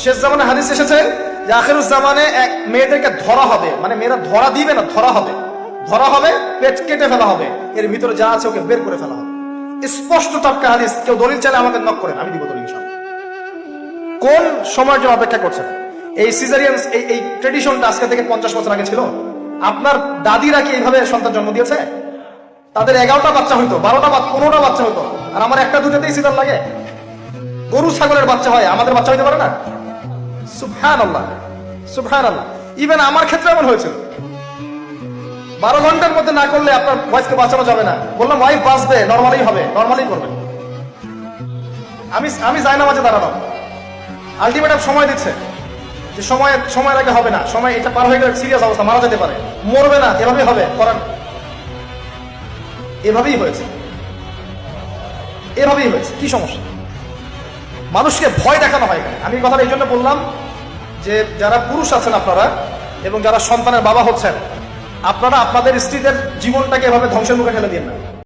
শেষ জামানে হাদিস এসেছে যে আখিরুজ জামানে মেয়েদেরকে ধরা হবে, মানে মেয়েরা ধরা দিবে না, ধরা হবে, পেট কেটে ফেলা হবে, এর ভিতরে যা আছে ওকে বের করে ফেলা হবে। স্পষ্ট টাটকা হাদিস। কেউ দলিল চাইলে আমাকে নক করেন, আমি দিব দলিল ইনশাআল্লাহ। কোন সময়ের জন্য অপেক্ষা করছেন? এই সিজারিয়ান এই ট্রেডিশনটা আজকে থেকে 50 বছর আগে ছিল। আপনার দাদিরা কি এইভাবে সন্তান জন্ম দিয়েছে? তাদের 11টা বাচ্চা হইতো, 12টা 15টা বাচ্চা হইতো, আর আমার একটা দুটাতেই সিজার লাগে। গরু ছাগলের বাচ্চা হয়, আমাদের বাচ্চা হইতে পারে না? সুবহানাল্লাহ, সুবহানাল্লাহ। ইভেন আমার ক্ষেত্রে এমন হয়েছিল। 12 ঘন্টার মধ্যে না করলে আপনার ওয়াইফকে বাঁচানো যাবে না। বললাম ওয়াইফ বাঁচবে, নর্মালি হবে, নর্মালি করবেন। আমি যাই না মাঝে দাঁড়ানো, আলটিমেটাম সময় দিচ্ছে যে সময় আগে হবে না, সময় এটা পার হয়ে গেলে সিরিয়াস অবস্থা, মারা যেতে পারে, মরবে না, এভাবেই হবে, করান। এভাবেই হয়েছে, এভাবেই হয়েছে। কি সমস্যা? মানুষকে ভয় দেখানো হয় এখানে। আমি কথাটা এই জন্য বললাম যে যারা পুরুষ আছেন আপনারা এবং যারা সন্তানের বাবা হচ্ছেন, আপনারা আপনাদের স্ত্রীদের জীবনটাকে এভাবে ধ্বংসের মুখে ঠেলে দিন না।